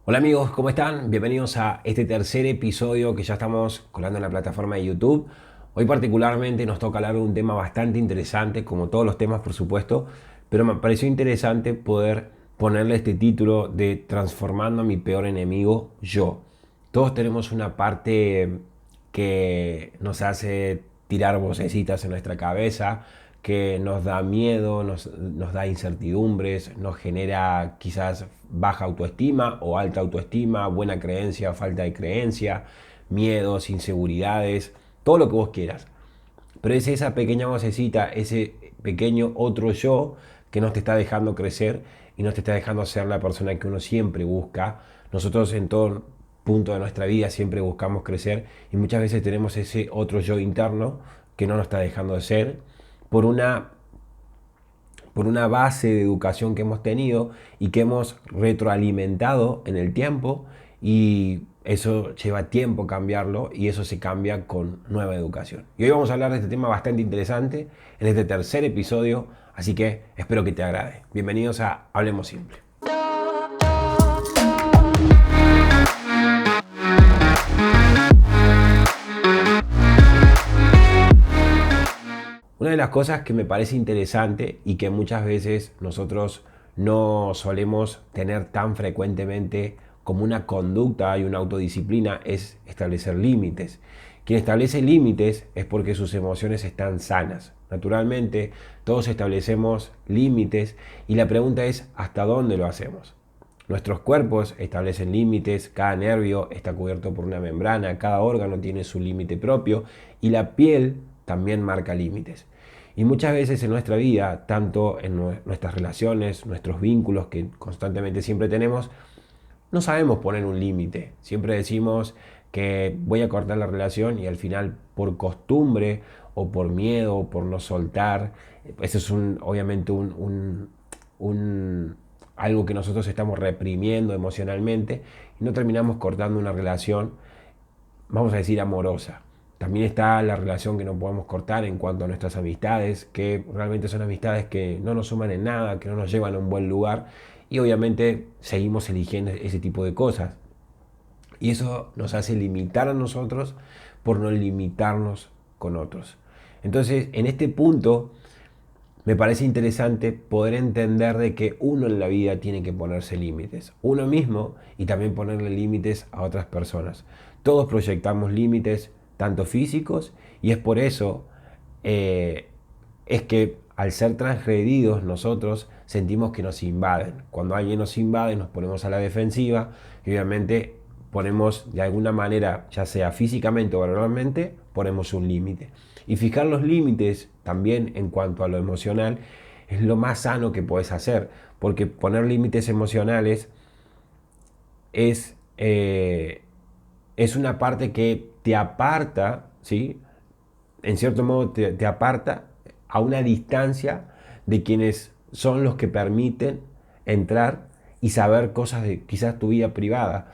Hola amigos, ¿cómo están? Bienvenidos a este tercer episodio que ya estamos colando en la plataforma de YouTube. Hoy particularmente nos toca hablar de un tema bastante interesante, como todos los temas por supuesto, pero me pareció interesante poder ponerle este título de Transformando a mi peor enemigo, yo. Todos tenemos una parte que nos hace tirar vocecitas en nuestra cabeza, que nos da miedo, nos da incertidumbres, nos genera quizás baja autoestima o alta autoestima, buena creencia o falta de creencia, miedos, inseguridades, todo lo que vos quieras. Pero es esa pequeña vocecita, ese pequeño otro yo que no te está dejando crecer y no te está dejando ser la persona que uno siempre busca. Nosotros en todo punto de nuestra vida siempre buscamos crecer y muchas veces tenemos ese otro yo interno que no nos está dejando de ser por una base de educación que hemos tenido y que hemos retroalimentado en el tiempo, y eso lleva tiempo cambiarlo y eso se cambia con nueva educación. Y hoy vamos a hablar de este tema bastante interesante en este tercer episodio, así que espero que te agrade. Bienvenidos a Hablemos Simple. Una de las cosas que me parece interesante y que muchas veces nosotros no solemos tener tan frecuentemente como una conducta y una autodisciplina es establecer límites. Quien establece límites es porque sus emociones están sanas. Naturalmente, todos establecemos límites y la pregunta es ¿hasta dónde lo hacemos? Nuestros cuerpos establecen límites, cada nervio está cubierto por una membrana, cada órgano tiene su límite propio y la piel también marca límites. Y muchas veces en nuestra vida, tanto en nuestras relaciones, nuestros vínculos que constantemente siempre tenemos, no sabemos poner un límite. Siempre decimos que voy a cortar la relación y al final por costumbre o por miedo o por no soltar, eso es obviamente algo que nosotros estamos reprimiendo emocionalmente y no terminamos cortando una relación, vamos a decir, amorosa. También está la relación que no podemos cortar en cuanto a nuestras amistades, que realmente son amistades que no nos suman en nada, que no nos llevan a un buen lugar y obviamente seguimos eligiendo ese tipo de cosas. Y eso nos hace limitar a nosotros por no limitarnos con otros. Entonces, en este punto, me parece interesante poder entender de que uno en la vida tiene que ponerse límites, uno mismo, y también ponerle límites a otras personas. Todos proyectamos límites, tanto físicos, y es por eso es que al ser transgredidos nosotros sentimos que nos invaden. Cuando alguien nos invade nos ponemos a la defensiva y obviamente ponemos de alguna manera, ya sea físicamente o verbalmente, ponemos un límite. Y fijar los límites también en cuanto a lo emocional es lo más sano que puedes hacer, porque poner límites emocionales es, es una parte que te aparta, ¿sí? En cierto modo te aparta a una distancia de quienes son los que permiten entrar y saber cosas de quizás tu vida privada.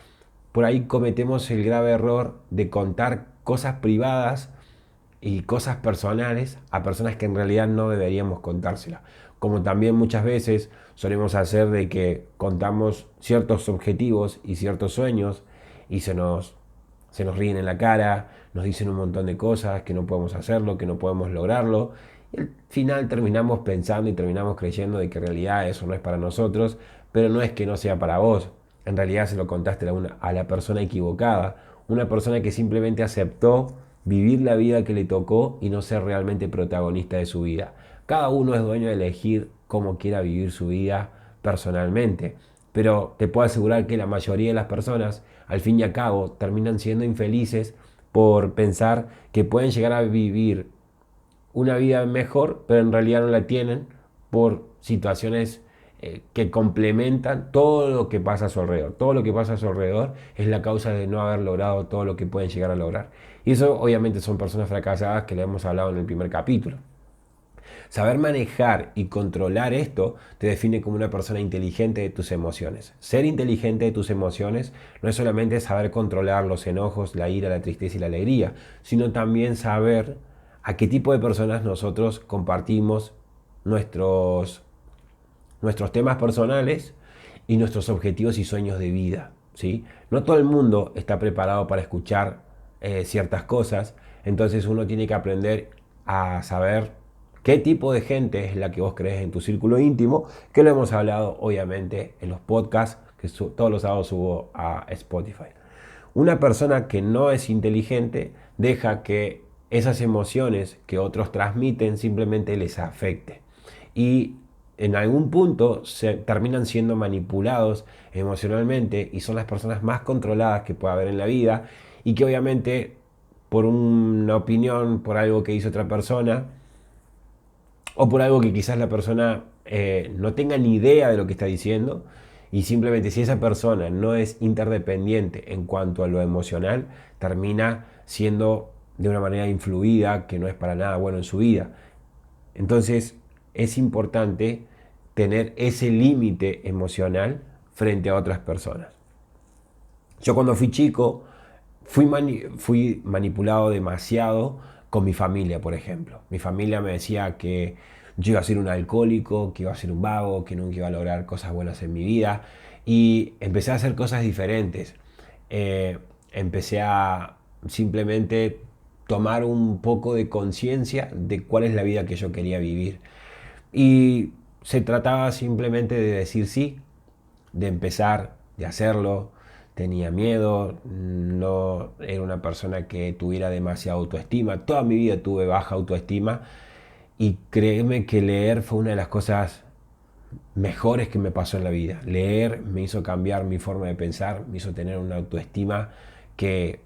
Por ahí cometemos el grave error de contar cosas privadas y cosas personales a personas que en realidad no deberíamos contárselas. Como también muchas veces solemos hacer de que contamos ciertos objetivos y ciertos sueños y se nos ríen en la cara, nos dicen un montón de cosas, que no podemos hacerlo, que no podemos lograrlo. Y al final terminamos pensando y terminamos creyendo de que en realidad eso no es para nosotros, pero no es que no sea para vos. En realidad se lo contaste a la persona equivocada, una persona que simplemente aceptó vivir la vida que le tocó y no ser realmente protagonista de su vida. Cada uno es dueño de elegir cómo quiera vivir su vida personalmente, pero te puedo asegurar que la mayoría de las personas, al fin y al cabo, terminan siendo infelices por pensar que pueden llegar a vivir una vida mejor, pero en realidad no la tienen por situaciones que complementan todo lo que pasa a su alrededor. Todo lo que pasa a su alrededor es la causa de no haber logrado todo lo que pueden llegar a lograr. Y eso obviamente son personas fracasadas que le hemos hablado en el primer capítulo. Saber manejar y controlar esto te define como una persona inteligente de tus emociones. Ser inteligente de tus emociones no es solamente saber controlar los enojos, la ira, la tristeza y la alegría, sino también saber a qué tipo de personas nosotros compartimos nuestros temas personales y nuestros objetivos y sueños de vida. ¿sí? No todo el mundo está preparado para escuchar ciertas cosas, entonces uno tiene que aprender a saber qué tipo de gente es la que vos crees en tu círculo íntimo, que lo hemos hablado obviamente en los podcasts que todos los sábados subo a Spotify. Una persona que no es inteligente deja que esas emociones que otros transmiten simplemente les afecte. Y en algún punto se terminan siendo manipulados emocionalmente y son las personas más controladas que puede haber en la vida y que obviamente por una opinión, por algo que hizo otra persona o por algo que quizás la persona no tenga ni idea de lo que está diciendo, y simplemente si esa persona no es interdependiente en cuanto a lo emocional, termina siendo de una manera influida que no es para nada bueno en su vida. Entonces es importante tener ese límite emocional frente a otras personas. Yo cuando fui chico fui manipulado demasiado con mi familia, por ejemplo. Mi familia me decía que yo iba a ser un alcohólico, que iba a ser un vago, que nunca iba a lograr cosas buenas en mi vida. Y empecé a hacer cosas diferentes. Empecé a simplemente tomar un poco de conciencia de cuál es la vida que yo quería vivir. Y se trataba simplemente de decir sí, de empezar, de hacerlo. Tenía miedo, no era una persona que tuviera demasiada autoestima. Toda mi vida tuve baja autoestima y créeme que leer fue una de las cosas mejores que me pasó en la vida. Leer me hizo cambiar mi forma de pensar, me hizo tener una autoestima que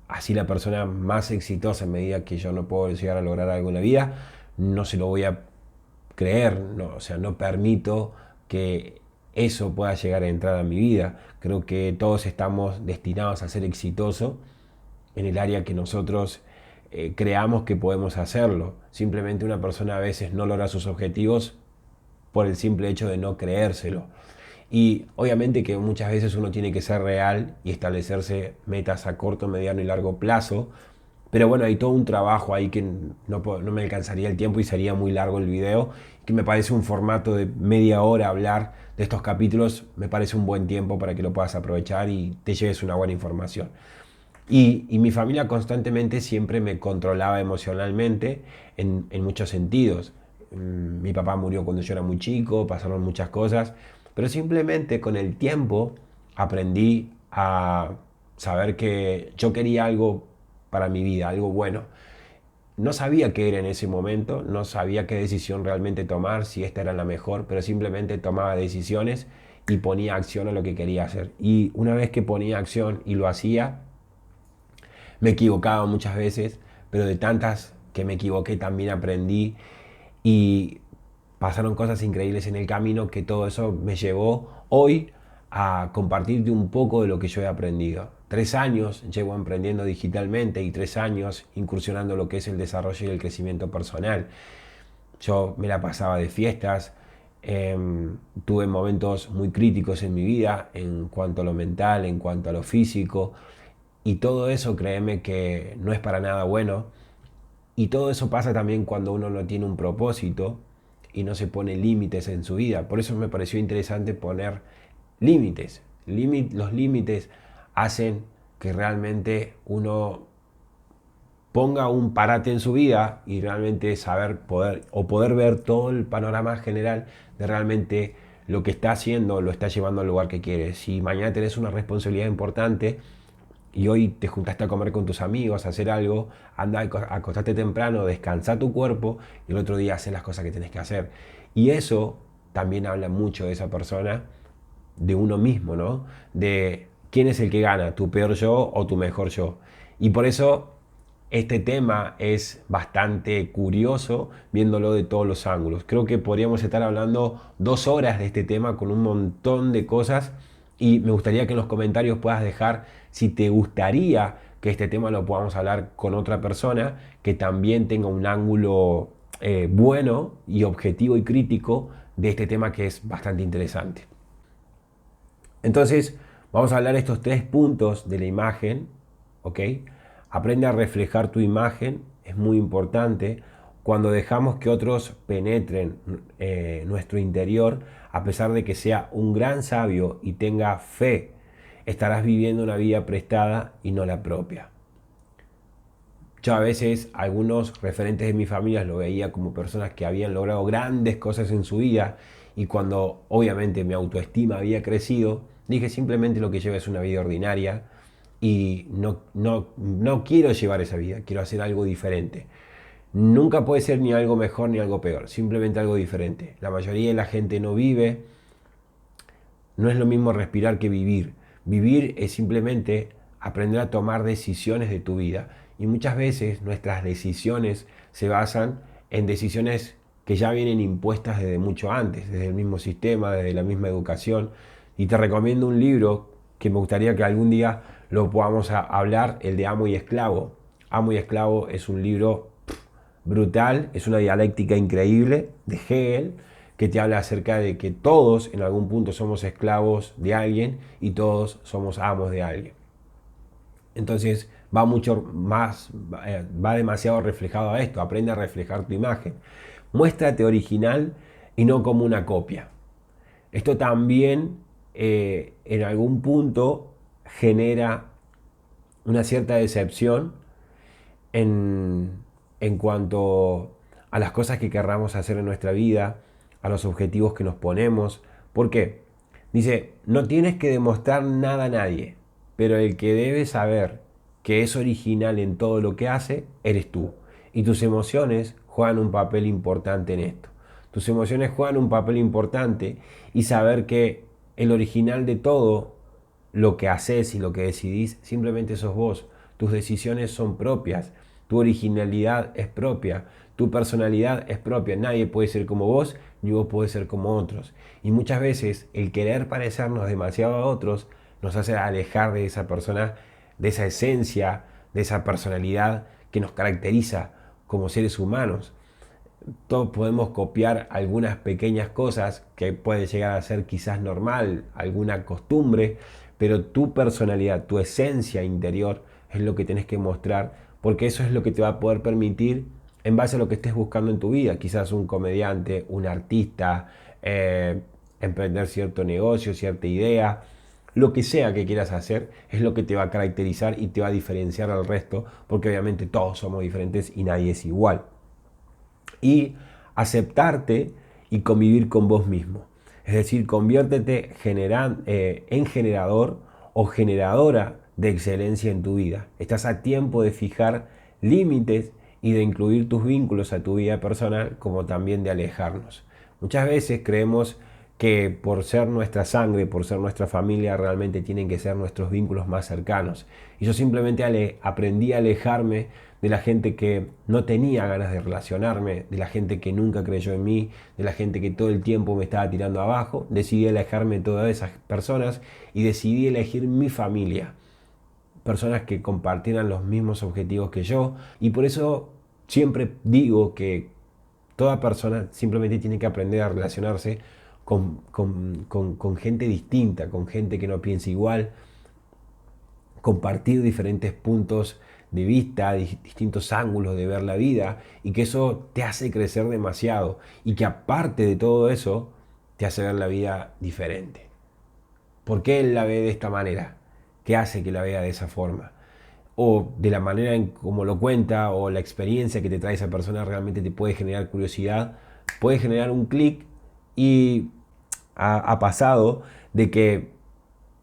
así la persona más exitosa en medida que yo no puedo llegar a lograr algo en la vida, no se lo voy a creer, no, o sea, no permito que eso pueda llegar a entrar a mi vida. Creo que todos estamos destinados a ser exitosos en el área que nosotros creamos que podemos hacerlo. Simplemente una persona a veces no logra sus objetivos por el simple hecho de no creérselo. Y obviamente que muchas veces uno tiene que ser real y establecerse metas a corto, mediano y largo plazo. Pero bueno, hay todo un trabajo ahí que no me alcanzaría el tiempo y sería muy largo el video. Que me parece un formato de media hora hablar de estos capítulos. Me parece un buen tiempo para que lo puedas aprovechar y te lleves una buena información. Y mi familia constantemente siempre me controlaba emocionalmente en muchos sentidos. Mi papá murió cuando yo era muy chico, pasaron muchas cosas, pero simplemente con el tiempo aprendí a saber que yo quería algo para mi vida, algo bueno. No sabía qué era en ese momento, no sabía qué decisión realmente tomar, si esta era la mejor, pero simplemente tomaba decisiones y ponía acción a lo que quería hacer. Y una vez que ponía acción y lo hacía, me equivocaba muchas veces, pero de tantas que me equivoqué también aprendí y pasaron cosas increíbles en el camino que todo eso me llevó hoy a compartirte un poco de lo que yo he aprendido. 3 años llevo emprendiendo digitalmente y 3 años incursionando en lo que es el desarrollo y el crecimiento personal. Yo me la pasaba de fiestas, tuve momentos muy críticos en mi vida en cuanto a lo mental, en cuanto a lo físico, y todo eso créeme que no es para nada bueno. Y todo eso pasa también cuando uno no tiene un propósito y no se pone límites en su vida. Por eso me pareció interesante poner límites. Los límites hacen que realmente uno ponga un parate en su vida y realmente saber poder ver todo el panorama general de realmente lo que está haciendo, lo está llevando al lugar que quiere. Si mañana tenés una responsabilidad importante y hoy te juntaste a comer con tus amigos, a hacer algo, anda a acostarte temprano, descansa tu cuerpo y el otro día hacer las cosas que tenés que hacer. Y eso también habla mucho de esa persona, de uno mismo, ¿no? De quién es el que gana, tu peor yo o tu mejor yo. Y por eso este tema es bastante curioso viéndolo de todos los ángulos. Creo que podríamos estar hablando 2 horas de este tema con un montón de cosas y me gustaría que en los comentarios puedas dejar si te gustaría que este tema lo podamos hablar con otra persona que también tenga un ángulo bueno y objetivo y crítico de este tema que es bastante interesante. Entonces, vamos a hablar de estos 3 puntos de la imagen, ¿ok? Aprende a reflejar tu imagen, es muy importante. Cuando dejamos que otros penetren nuestro interior, a pesar de que sea un gran sabio y tenga fe estarás viviendo una vida prestada y no la propia. Yo a veces algunos referentes de mi familia lo veía como personas que habían logrado grandes cosas en su vida, y cuando obviamente mi autoestima había crecido, dije simplemente lo que llevo es una vida ordinaria y no quiero llevar esa vida, quiero hacer algo diferente. Nunca puede ser ni algo mejor ni algo peor, simplemente algo diferente. La mayoría de la gente no vive, no es lo mismo respirar que vivir. Vivir es simplemente aprender a tomar decisiones de tu vida. Y muchas veces nuestras decisiones se basan en decisiones que ya vienen impuestas desde mucho antes, desde el mismo sistema, desde la misma educación. Y te recomiendo un libro que me gustaría que algún día lo podamos hablar, el de Amo y Esclavo. Amo y Esclavo es un libro brutal, es una dialéctica increíble de Hegel, que te habla acerca de que todos en algún punto somos esclavos de alguien y todos somos amos de alguien. Entonces va mucho más, va demasiado reflejado a esto. Aprende a reflejar tu imagen. Muéstrate original y no como una copia. Esto también en algún punto genera una cierta decepción en cuanto a las cosas que querramos hacer en nuestra vida, a los objetivos que nos ponemos. ¿Por qué? Dice, no tienes que demostrar nada a nadie, pero el que debe saber que es original en todo lo que hace, eres tú. Y tus emociones juegan un papel importante en esto. Tus emociones juegan un papel importante, y saber que el original de todo lo que haces y lo que decidís simplemente sos vos. Tus decisiones son propias, tu originalidad es propia, tu personalidad es propia. Nadie puede ser como vos, ni vos podés ser como otros. Y muchas veces el querer parecernos demasiado a otros nos hace alejar de esa persona, de esa esencia, de esa personalidad que nos caracteriza como seres humanos. Todos podemos copiar algunas pequeñas cosas que puede llegar a ser quizás normal, alguna costumbre, pero tu personalidad, tu esencia interior es lo que tenés que mostrar, porque eso es lo que te va a poder permitir, en base a lo que estés buscando en tu vida, quizás un comediante, un artista, emprender cierto negocio, cierta idea, lo que sea que quieras hacer es lo que te va a caracterizar y te va a diferenciar al resto, porque obviamente todos somos diferentes y nadie es igual. Y aceptarte y convivir con vos mismo. Es decir, conviértete en generador o generadora de excelencia en tu vida. Estás a tiempo de fijar límites y de incluir tus vínculos a tu vida personal, como también de alejarnos. Muchas veces creemos que por ser nuestra sangre, por ser nuestra familia, realmente tienen que ser nuestros vínculos más cercanos. Y yo simplemente aprendí a alejarme de la gente que no tenía ganas de relacionarme, de la gente que nunca creyó en mí, de la gente que todo el tiempo me estaba tirando abajo. Decidí alejarme de todas esas personas y decidí elegir mi familia. Personas que compartieran los mismos objetivos que yo. Y por eso siempre digo que toda persona simplemente tiene que aprender a relacionarse con gente distinta, con gente que no piensa igual, compartir diferentes puntos de vista, distintos ángulos de ver la vida, y que eso te hace crecer demasiado, y que aparte de todo eso te hace ver la vida diferente. ¿Por qué él la ve de esta manera? ¿Qué hace que la vea de esa forma? O de la manera en cómo lo cuenta, o la experiencia que te trae esa persona realmente te puede generar curiosidad, puede generar un clic. Y ha pasado de que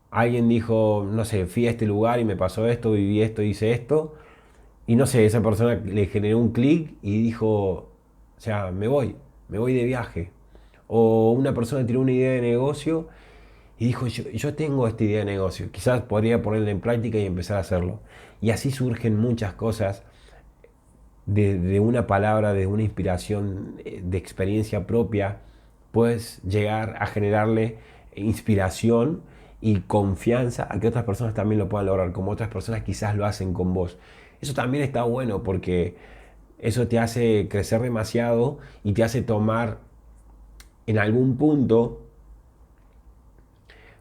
alguien dijo, no sé, fui a este lugar y me pasó esto, viví esto, hice esto, y no sé, esa persona le generó un clic y dijo, o sea, me voy de viaje. O una persona tiró una idea de negocio y dijo, yo tengo esta idea de negocio, quizás podría ponerla en práctica y empezar a hacerlo. Y así surgen muchas cosas de una palabra, de una inspiración, de experiencia propia. Puedes llegar a generarle inspiración y confianza a que otras personas también lo puedan lograr, como otras personas quizás lo hacen con vos. Eso también está bueno, porque eso te hace crecer demasiado y te hace tomar en algún punto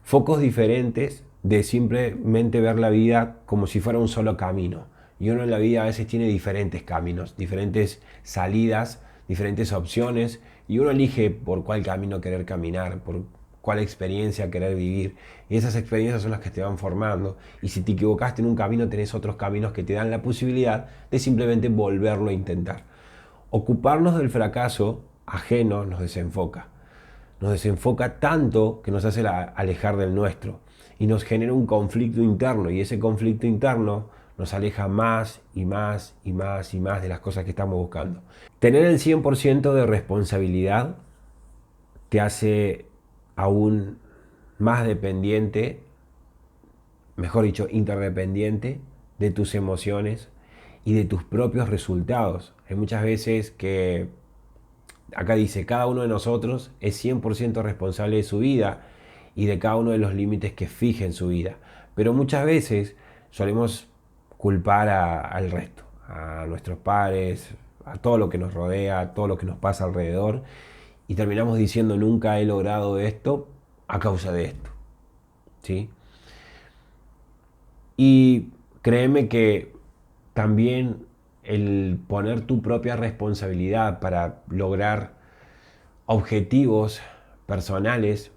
focos diferentes de simplemente ver la vida como si fuera un solo camino. Y uno en la vida a veces tiene diferentes caminos, diferentes salidas, diferentes opciones, y uno elige por cuál camino querer caminar, por cuál experiencia querer vivir. Y esas experiencias son las que te van formando. Y si te equivocaste en un camino, tenés otros caminos que te dan la posibilidad de simplemente volverlo a intentar. Ocuparnos del fracaso ajeno nos desenfoca. Nos desenfoca tanto que nos hace alejar del nuestro. Y nos genera un conflicto interno. Y ese conflicto interno nos aleja más y más y más y más de las cosas que estamos buscando. Tener el 100% de responsabilidad te hace aún más dependiente, mejor dicho, interdependiente de tus emociones y de tus propios resultados. Hay muchas veces que, acá dice, cada uno de nosotros es 100% responsable de su vida y de cada uno de los límites que fije en su vida. Pero muchas veces solemos culpar al resto, a nuestros padres, a todo lo que nos rodea, a todo lo que nos pasa alrededor, y terminamos diciendo nunca he logrado esto a causa de esto, ¿sí? Y créeme que también el poner tu propia responsabilidad para lograr objetivos personales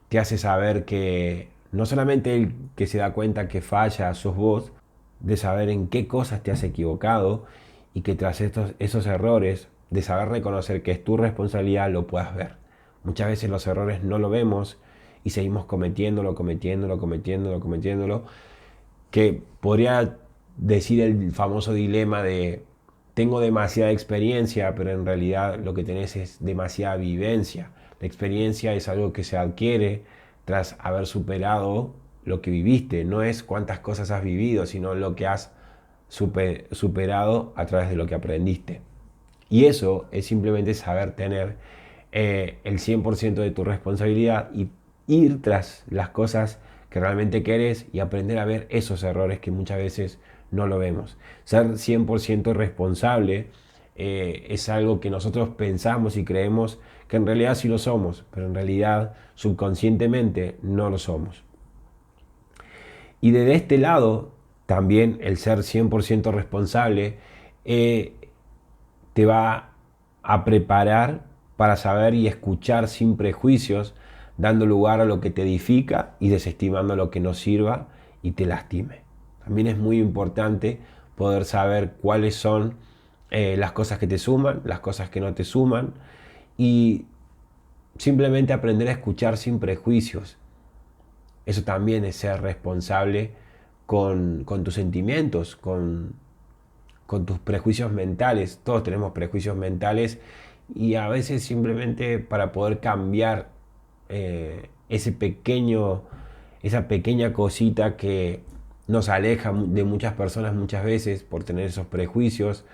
te hace saber que no solamente el que se da cuenta que falla sos vos, de saber en qué cosas te has equivocado y que tras esos errores, de saber reconocer que es tu responsabilidad, lo puedas ver. Muchas veces los errores no lo vemos y seguimos cometiéndolo, que podría decir el famoso dilema de tengo demasiada experiencia, pero en realidad lo que tenés es demasiada vivencia. La experiencia es algo que se adquiere tras haber superado lo que viviste. No es cuántas cosas has vivido, sino lo que has superado a través de lo que aprendiste. Y eso es simplemente saber tener el 100% de tu responsabilidad y ir tras las cosas que realmente querés y aprender a ver esos errores que muchas veces no lo vemos. Ser 100% responsable es algo que nosotros pensamos y creemos que en realidad sí lo somos, pero en realidad subconscientemente no lo somos. Y desde este lado, también el ser 100% responsable te va a preparar para saber y escuchar sin prejuicios, dando lugar a lo que te edifica y desestimando lo que no sirva y te lastime. También es muy importante poder saber cuáles son las cosas que te suman, las cosas que no te suman y simplemente aprender a escuchar sin prejuicios. Eso también es ser responsable con tus sentimientos, con tus prejuicios mentales. Todos tenemos prejuicios mentales y a veces simplemente para poder cambiar esa pequeña cosita que nos aleja de muchas personas muchas veces por tener esos prejuicios.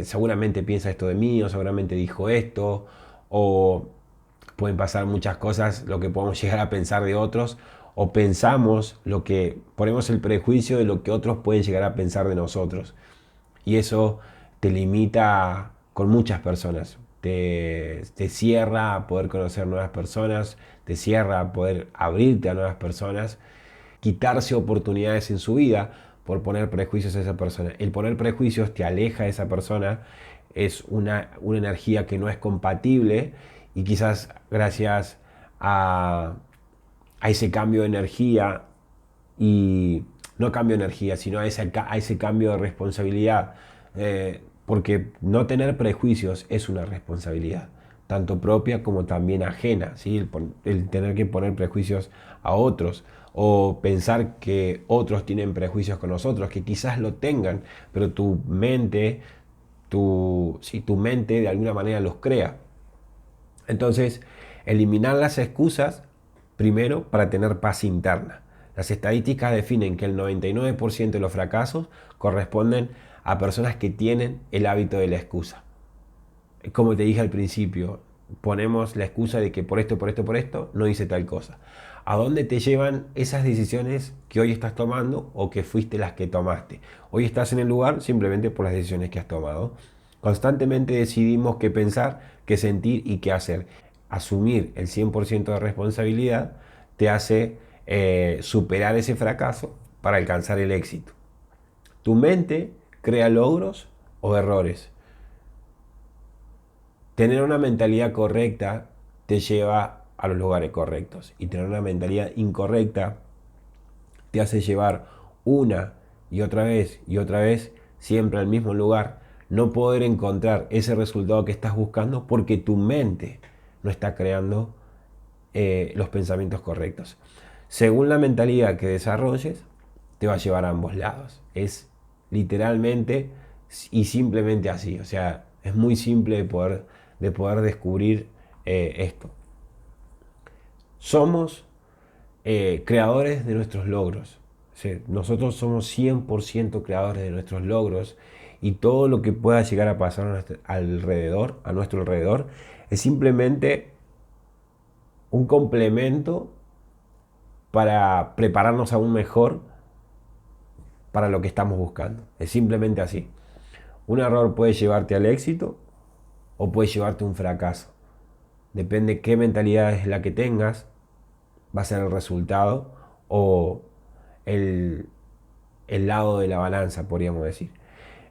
Seguramente piensa esto de mí, o seguramente dijo esto, o pueden pasar muchas cosas, lo que podemos llegar a pensar de otros, o pensamos ponemos el prejuicio de lo que otros pueden llegar a pensar de nosotros. Y eso te limita con muchas personas. Te cierra a poder conocer nuevas personas, te cierra a poder abrirte a nuevas personas, quitarse oportunidades en su vida por poner prejuicios a esa persona. El poner prejuicios te aleja de esa persona, es una energía que no es compatible y quizás gracias a ese cambio de energía y no cambio de energía, sino a ese cambio de responsabilidad, porque no tener prejuicios es una responsabilidad, tanto propia como también ajena, ¿sí? El tener que poner prejuicios a otros o pensar que otros tienen prejuicios con nosotros, que quizás lo tengan, pero tu mente de alguna manera los crea. Entonces, eliminar las excusas, primero, para tener paz interna. Las estadísticas definen que el 99% de los fracasos corresponden a personas que tienen el hábito de la excusa. Como te dije al principio, ponemos la excusa de que por esto, no hice tal cosa. ¿A dónde te llevan esas decisiones que hoy estás tomando o que fuiste las que tomaste? Hoy estás en el lugar simplemente por las decisiones que has tomado. Constantemente decidimos qué pensar, qué sentir y qué hacer. Asumir el 100% de responsabilidad te hace superar ese fracaso para alcanzar el éxito. Tu mente crea logros o errores. Tener una mentalidad correcta te lleva a los lugares correctos. Y tener una mentalidad incorrecta te hace llevar una y otra vez siempre al mismo lugar, no poder encontrar ese resultado que estás buscando porque tu mente no está creando los pensamientos correctos. Según la mentalidad que desarrolles, te va a llevar a ambos lados. Es literalmente y simplemente así. O sea, es muy simple de poder descubrir esto. Somos creadores de nuestros logros. O sea, nosotros somos 100% creadores de nuestros logros y todo lo que pueda llegar a pasar a nuestro alrededor, es simplemente un complemento para prepararnos aún mejor para lo que estamos buscando. Es simplemente así. Un error puede llevarte al éxito o puede llevarte a un fracaso. Depende qué mentalidad es la que tengas, va a ser el resultado o el lado de la balanza, podríamos decir.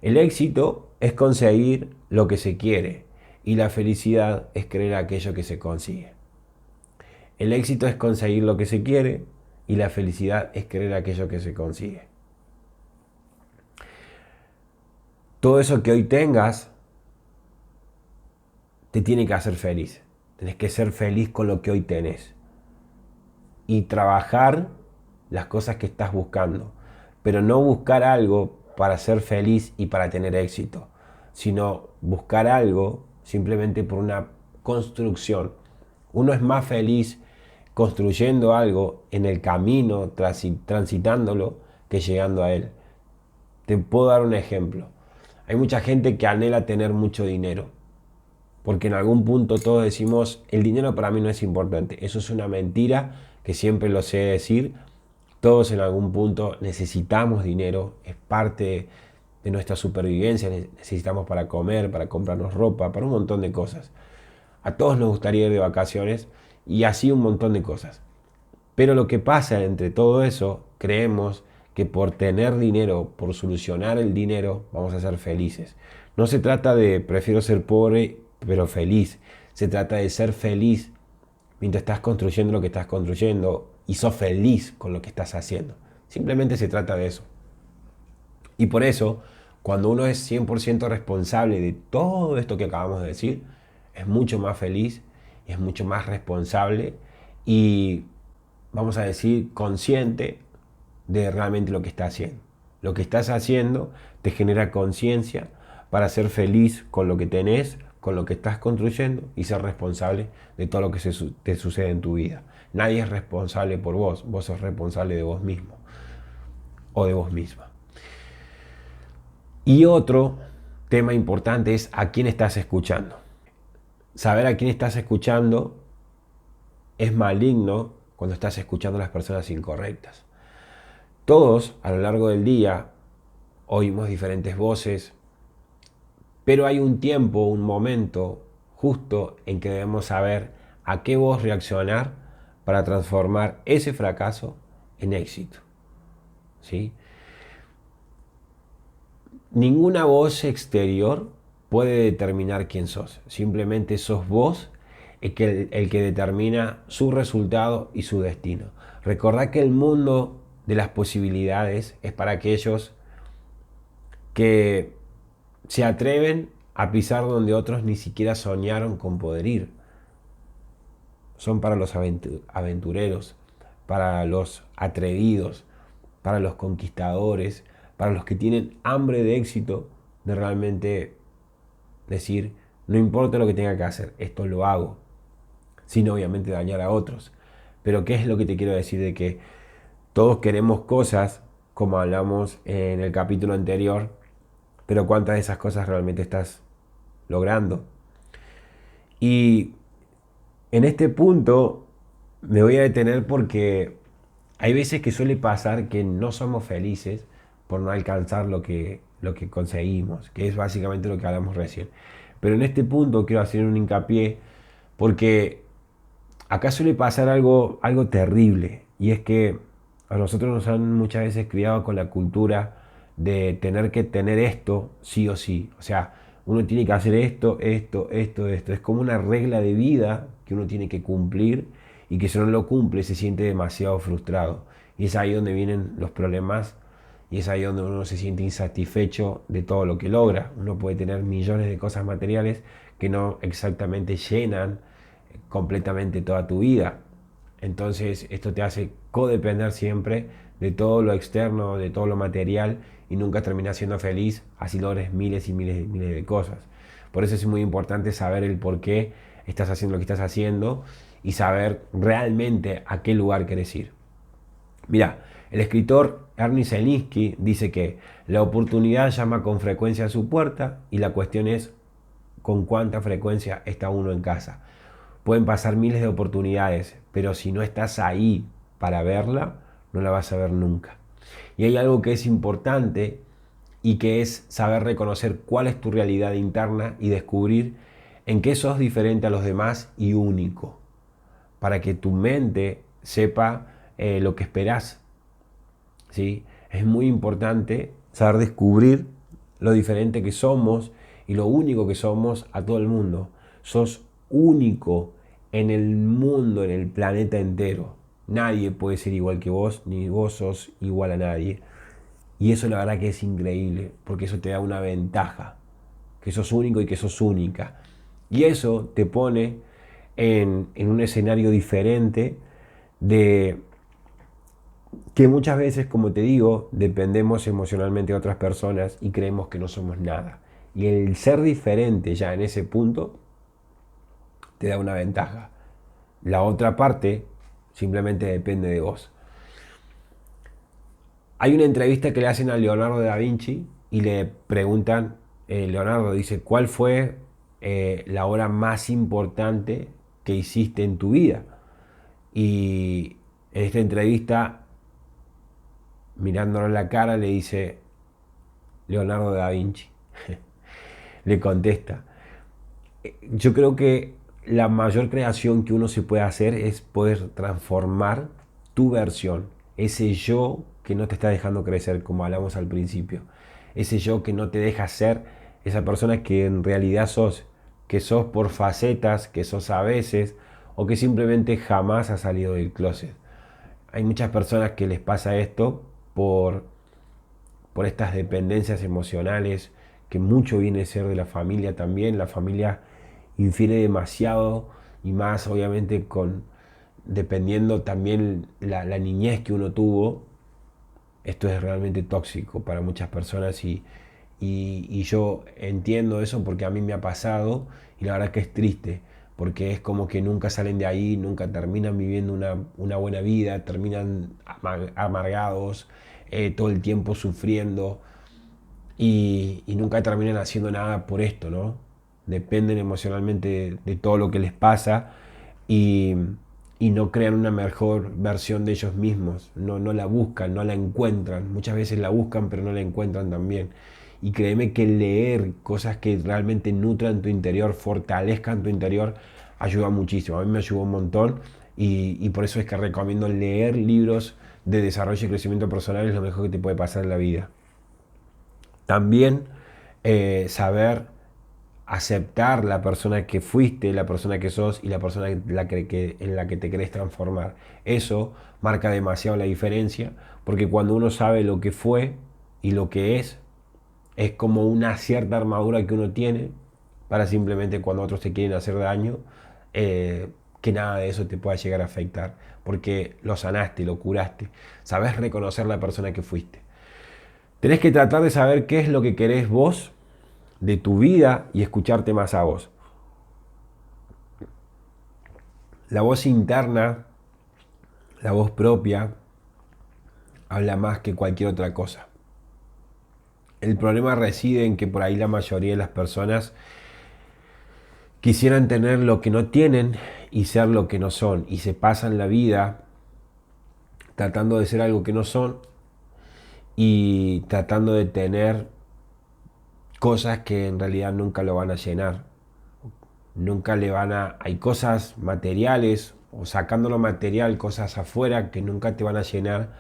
El éxito es conseguir lo que se quiere y la felicidad es creer aquello que se consigue. El éxito es conseguir lo que se quiere y la felicidad es creer aquello que se consigue. Todo eso que hoy tengas te tiene que hacer feliz. Tenés que ser feliz con lo que hoy tenés y trabajar las cosas que estás buscando, pero no buscar algo para ser feliz y para tener éxito, sino buscar algo simplemente por una construcción. Uno es más feliz construyendo algo en el camino, transitándolo, que llegando a él. Te puedo dar un ejemplo. Hay mucha gente que anhela tener mucho dinero, porque en algún punto todos decimos, el dinero para mí no es importante. Eso es una mentira que siempre lo sé decir. Todos en algún punto necesitamos dinero, es parte de nuestra supervivencia, necesitamos para comer, para comprarnos ropa, para un montón de cosas. A todos nos gustaría ir de vacaciones y así un montón de cosas. Pero lo que pasa entre todo eso, creemos que por tener dinero, por solucionar el dinero, vamos a ser felices. No se trata de prefiero ser pobre pero feliz. Se trata de ser feliz mientras estás construyendo lo que estás construyendo y sos feliz con lo que estás haciendo. Simplemente se trata de eso. Y por eso, cuando uno es 100% responsable de todo esto que acabamos de decir, es mucho más feliz, es mucho más responsable y, vamos a decir, consciente de realmente lo que está haciendo. Lo que estás haciendo te genera conciencia para ser feliz con lo que tenés, con lo que estás construyendo y ser responsable de todo lo que te sucede en tu vida. Nadie es responsable por vos, vos sos responsable de vos mismo o de vos misma. Y otro tema importante es a quién estás escuchando. Saber a quién estás escuchando es maligno cuando estás escuchando a las personas incorrectas. Todos a lo largo del día oímos diferentes voces, pero hay un tiempo, un momento justo en que debemos saber a qué voz reaccionar para transformar ese fracaso en éxito. ¿Sí? Ninguna voz exterior puede determinar quién sos. Simplemente sos vos el que determina su resultado y su destino. Recordá que el mundo de las posibilidades es para aquellos que se atreven a pisar donde otros ni siquiera soñaron con poder ir. Son para los aventureros, para los atrevidos, para los conquistadores, para los que tienen hambre de éxito, de realmente decir, no importa lo que tenga que hacer, esto lo hago, sin obviamente dañar a otros. Pero ¿qué es lo que te quiero decir? De que todos queremos cosas, como hablamos en el capítulo anterior, pero ¿cuántas de esas cosas realmente estás logrando? Y en este punto me voy a detener porque hay veces que suele pasar que no somos felices por no alcanzar lo que conseguimos, que es básicamente lo que hablamos recién. Pero en este punto quiero hacer un hincapié porque acá suele pasar algo terrible, y es que a nosotros nos han muchas veces criado con la cultura de tener que tener esto sí o sí. O sea, uno tiene que hacer esto, esto, esto, esto. Es como una regla de vida que uno tiene que cumplir y que si no lo cumple se siente demasiado frustrado. Y es ahí donde vienen los problemas y es ahí donde uno se siente insatisfecho de todo lo que logra. Uno puede tener millones de cosas materiales que no exactamente llenan completamente toda tu vida. Entonces esto te hace codepender siempre de todo lo externo, de todo lo material y nunca terminas siendo feliz, así logres miles y miles y miles de cosas. Por eso es muy importante saber el por qué estás haciendo lo que estás haciendo y saber realmente a qué lugar querés ir. Mira, el escritor Ernest Zelinsky dice que la oportunidad llama con frecuencia a su puerta y la cuestión es con cuánta frecuencia está uno en casa. Pueden pasar miles de oportunidades, pero si no estás ahí para verla, no la vas a ver nunca. Y hay algo que es importante y que es saber reconocer cuál es tu realidad interna y descubrir en qué sos diferente a los demás y único, para que tu mente sepa lo que esperás. ¿Sí? Es muy importante saber descubrir lo diferente que somos y lo único que somos a todo el mundo. Sos único en el mundo, en el planeta entero. Nadie puede ser igual que vos, ni vos sos igual a nadie. Y eso la verdad que es increíble, porque eso te da una ventaja, que sos único y que sos única. Y eso te pone en un escenario diferente de que muchas veces, como te digo, dependemos emocionalmente de otras personas y creemos que no somos nada. Y el ser diferente ya en ese punto te da una ventaja. La otra parte simplemente depende de vos. Hay una entrevista que le hacen a Leonardo da Vinci y le preguntan, Leonardo dice, ¿cuál fue la obra más importante que hiciste en tu vida? Y en esta entrevista, mirándolo en la cara, le dice, Leonardo da Vinci. Le contesta. Yo creo que la mayor creación que uno se puede hacer es poder transformar tu versión, ese yo que no te está dejando crecer, como hablamos al principio, ese yo que no te deja ser esa persona que en realidad sos, que sos por facetas, que sos a veces, o que simplemente jamás has salido del closet. Hay muchas personas que les pasa esto por estas dependencias emocionales, que mucho viene a ser de la familia también. La familia infiere demasiado y más obviamente dependiendo también la niñez que uno tuvo. Esto es realmente tóxico para muchas personas y yo entiendo eso porque a mí me ha pasado y la verdad que es triste porque es como que nunca salen de ahí, nunca terminan viviendo una buena vida, terminan amargados, todo el tiempo sufriendo y nunca terminan haciendo nada por esto, ¿no? Dependen emocionalmente de todo lo que les pasa y, y no crean una mejor versión de ellos mismos, no la buscan, no la encuentran, muchas veces la buscan pero no la encuentran también. Y créeme que leer cosas que realmente nutran tu interior, fortalezcan tu interior, ayuda muchísimo. A mí me ayudó un montón y por eso es que recomiendo leer libros de desarrollo y crecimiento personal, es lo mejor que te puede pasar en la vida. También saber aceptar la persona que fuiste, la persona que sos y la persona en la que te querés transformar. Eso marca demasiado la diferencia, porque cuando uno sabe lo que fue y lo que es como una cierta armadura que uno tiene para simplemente cuando otros te quieren hacer daño, que nada de eso te pueda llegar a afectar, porque lo sanaste, lo curaste, sabes reconocer la persona que fuiste. Tenés que tratar de saber qué es lo que querés vos de tu vida y escucharte más a vos. La voz interna, la voz propia, habla más que cualquier otra cosa. El problema reside en que por ahí la mayoría de las personas quisieran tener lo que no tienen y ser lo que no son. Y se pasan la vida tratando de ser algo que no son y tratando de tener cosas que en realidad nunca lo van a llenar. Nunca le van a... Hay cosas materiales o sacando lo material, cosas afuera que nunca te van a llenar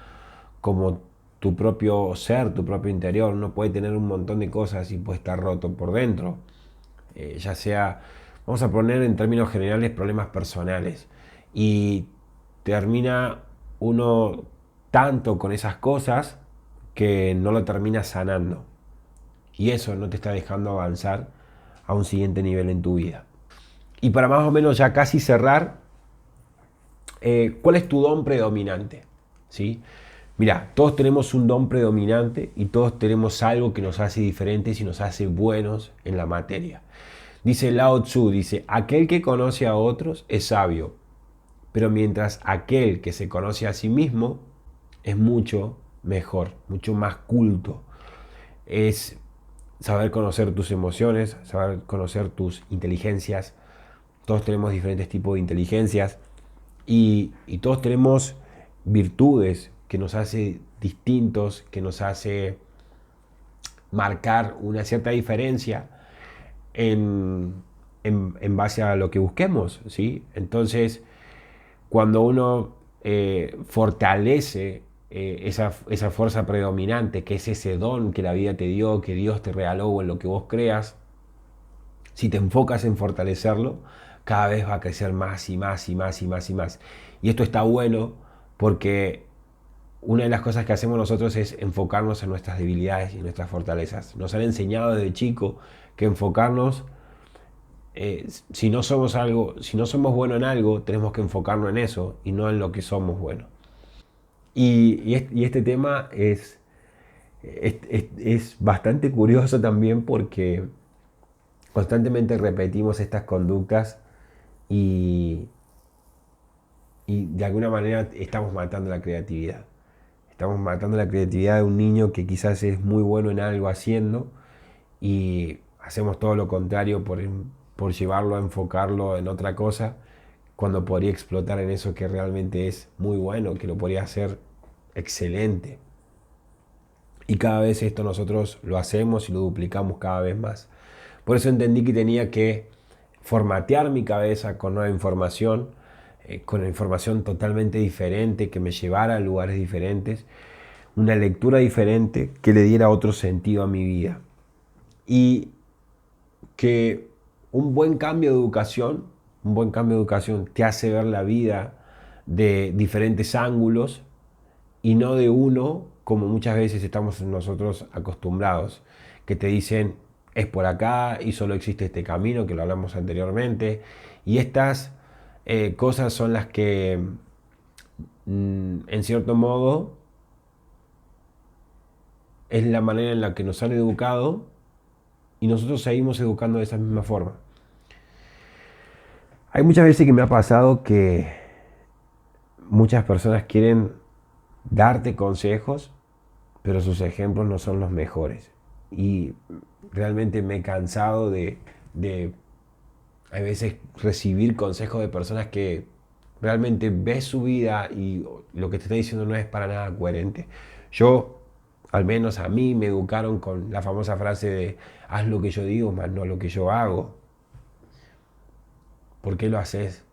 como tu propio ser, tu propio interior. Uno puede tener un montón de cosas y puede estar roto por dentro. ya sea, vamos a poner en términos generales, problemas personales. Y termina uno tanto con esas cosas que no lo termina sanando. Y eso no te está dejando avanzar a un siguiente nivel en tu vida. Y para más o menos ya casi cerrar, ¿cuál es tu don predominante? ¿Sí? Mira, todos tenemos un don predominante y todos tenemos algo que nos hace diferentes y nos hace buenos en la materia. Dice Lao Tzu, dice, aquel que conoce a otros es sabio, pero mientras aquel que se conoce a sí mismo es mucho mejor, mucho más culto. Es saber conocer tus emociones, saber conocer tus inteligencias. Todos tenemos diferentes tipos de inteligencias y todos tenemos virtudes que nos hace distintos, que nos hace marcar una cierta diferencia en base a lo que busquemos, ¿sí? Entonces, cuando uno fortalece esa fuerza predominante, que es ese don que la vida te dio, que Dios te regaló o en lo que vos creas, si te enfocas en fortalecerlo, cada vez va a crecer más y más y más y más y más. Y esto está bueno porque una de las cosas que hacemos nosotros es enfocarnos en nuestras debilidades y nuestras fortalezas. Nos han enseñado desde chico que enfocarnos, si no somos buenos en algo, tenemos que enfocarnos en eso y no en lo que somos buenos. Y este tema es bastante curioso también porque constantemente repetimos estas conductas y, y de alguna manera estamos matando la creatividad. Estamos matando la creatividad de un niño que quizás es muy bueno en algo haciendo y hacemos todo lo contrario por llevarlo a enfocarlo en otra cosa cuando podría explotar en eso que realmente es muy bueno, que lo podría hacer excelente. Y cada vez esto nosotros lo hacemos y lo duplicamos cada vez más. Por eso entendí que tenía que formatear mi cabeza con nueva información, con información totalmente diferente, que me llevara a lugares diferentes, una lectura diferente que le diera otro sentido a mi vida. Y que un buen cambio de educación te hace ver la vida de diferentes ángulos y no de uno, como muchas veces estamos nosotros acostumbrados, que te dicen es por acá y solo existe este camino, que lo hablamos anteriormente, y estas cosas son las que en cierto modo es la manera en la que nos han educado y nosotros seguimos educando de esa misma forma. Hay muchas veces que me ha pasado que muchas personas quieren darte consejos, pero sus ejemplos no son los mejores. Y realmente me he cansado de a veces recibir consejos de personas que realmente ves su vida y lo que te está diciendo no es para nada coherente. Yo, al menos a mí, me educaron con la famosa frase de haz lo que yo digo, más no lo que yo hago. ¿Por qué lo haces?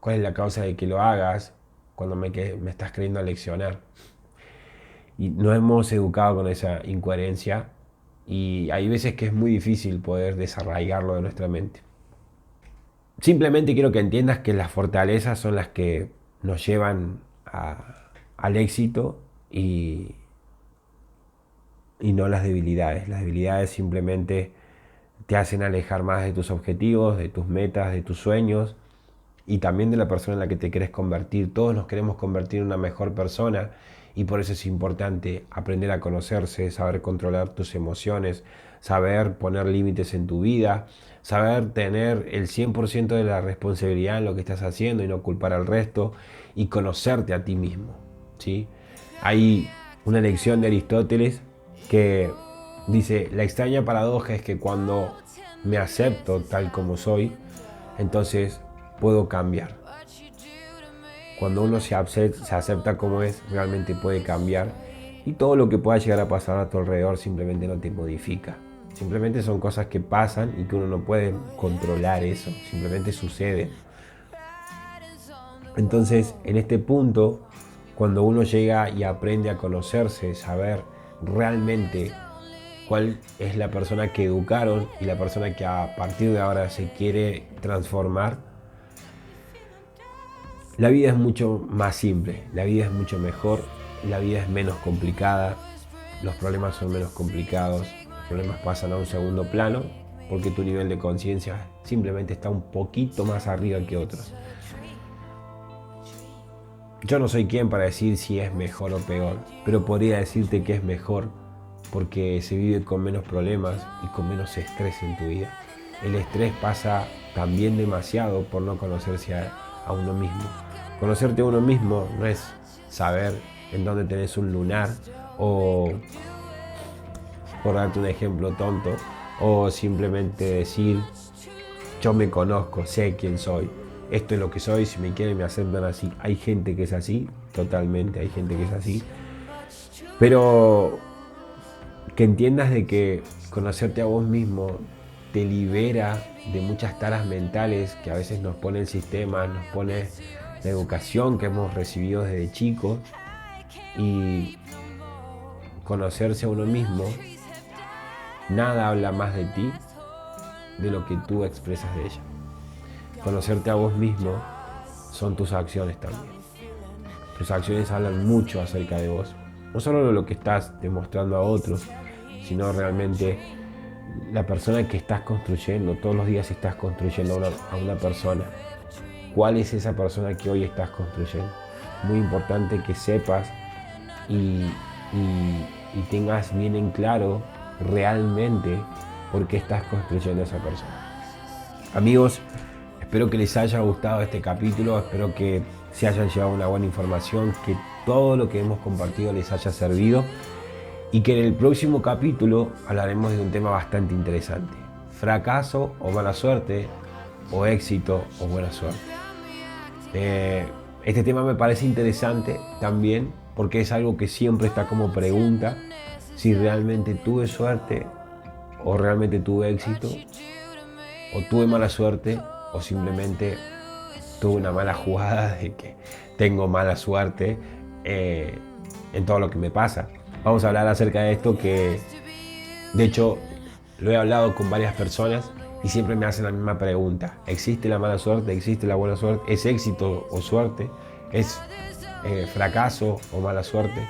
¿Cuál es la causa de que lo hagas cuando me estás queriendo leccionar? Y nos hemos educado con esa incoherencia y hay veces que es muy difícil poder desarraigarlo de nuestra mente. Simplemente quiero que entiendas que las fortalezas son las que nos llevan al éxito y no las debilidades. Las debilidades simplemente te hacen alejar más de tus objetivos, de tus metas, de tus sueños y también de la persona en la que te quieres convertir. Todos nos queremos convertir en una mejor persona y por eso es importante aprender a conocerse, saber controlar tus emociones, saber poner límites en tu vida, saber tener el 100% de la responsabilidad en lo que estás haciendo y no culpar al resto y conocerte a ti mismo, ¿sí? Hay una lección de Aristóteles que dice, la extraña paradoja es que cuando me acepto tal como soy, entonces puedo cambiar. Cuando uno se acepta como es, realmente puede cambiar y todo lo que pueda llegar a pasar a tu alrededor simplemente no te modifica. Simplemente son cosas que pasan y que uno no puede controlar eso, simplemente sucede. Entonces, en este punto, cuando uno llega y aprende a conocerse, saber realmente cuál es la persona que educaron y la persona que a partir de ahora se quiere transformar, la vida es mucho más simple, la vida es mucho mejor, la vida es menos complicada, los problemas son menos complicados, los problemas pasan a un segundo plano porque tu nivel de conciencia simplemente está un poquito más arriba que otros. Yo no soy quien para decir si es mejor o peor, pero podría decirte que es mejor porque se vive con menos problemas y con menos estrés en tu vida. El estrés pasa también demasiado por no conocerse a uno mismo. Conocerte a uno mismo no es saber en dónde tenés un lunar o, por darte un ejemplo tonto, o simplemente decir yo me conozco, sé quién soy, esto es lo que soy, si me quieren me aceptan así. Hay gente que es así, totalmente hay gente que es así, pero que entiendas de que conocerte a vos mismo te libera de muchas taras mentales que a veces nos pone el sistema, nos pone la educación que hemos recibido desde chicos, y conocerse a uno mismo, nada habla más de ti de lo que tú expresas de ella. Conocerte a vos mismo son tus acciones también. Tus acciones hablan mucho acerca de vos, no solo de lo que estás demostrando a otros, sino realmente la persona que estás construyendo. Todos los días estás construyendo a una persona. ¿Cuál es esa persona que hoy estás construyendo? Muy importante que sepas y tengas bien en claro realmente por qué estás construyendo a esa persona. Amigos, espero que les haya gustado este capítulo, espero que se hayan llevado una buena información, que todo lo que hemos compartido les haya servido y que en el próximo capítulo hablaremos de un tema bastante interesante: fracaso o mala suerte, o éxito o buena suerte. Este tema me parece interesante también porque es algo que siempre está como pregunta: si realmente tuve suerte o realmente tuve éxito, o tuve mala suerte, o simplemente tuve una mala jugada de que tengo mala suerte en todo lo que me pasa. Vamos a hablar acerca de esto, que de hecho lo he hablado con varias personas y siempre me hacen la misma pregunta: ¿existe la mala suerte? ¿Existe la buena suerte? ¿Es éxito o suerte? ¿Es fracaso o mala suerte?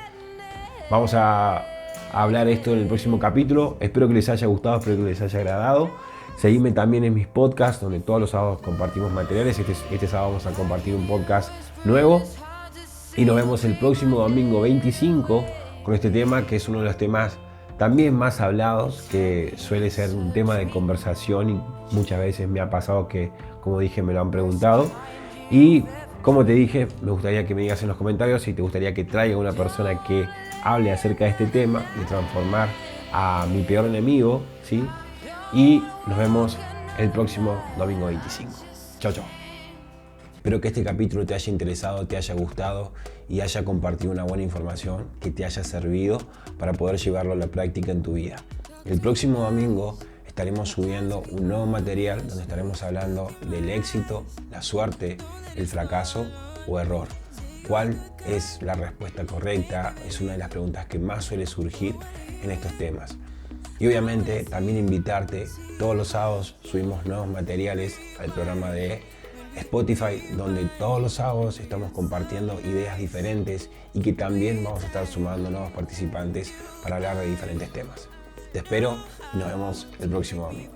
Vamos a hablar esto en el próximo capítulo. Espero que les haya gustado, espero que les haya agradado. Seguidme también en mis podcasts, donde todos los sábados compartimos materiales. Este sábado vamos a compartir un podcast nuevo. Y nos vemos el próximo domingo 25 con este tema, que es uno de los temas también más hablados, que suele ser un tema de conversación y muchas veces me ha pasado que, como dije, me lo han preguntado. Y como te dije, me gustaría que me digas en los comentarios si te gustaría que traiga una persona que hable acerca de este tema, de transformar a mi peor enemigo, ¿sí? Y nos vemos el próximo domingo 25. Chao, chao. Espero que este capítulo te haya interesado, te haya gustado y haya compartido una buena información que te haya servido para poder llevarlo a la práctica en tu vida. El próximo domingo estaremos subiendo un nuevo material donde estaremos hablando del éxito, la suerte, el fracaso o error. ¿Cuál es la respuesta correcta? Es una de las preguntas que más suele surgir en estos temas. Y obviamente también invitarte, todos los sábados subimos nuevos materiales al programa de Spotify, donde todos los sábados estamos compartiendo ideas diferentes y que también vamos a estar sumando nuevos participantes para hablar de diferentes temas. Te espero y nos vemos el próximo domingo.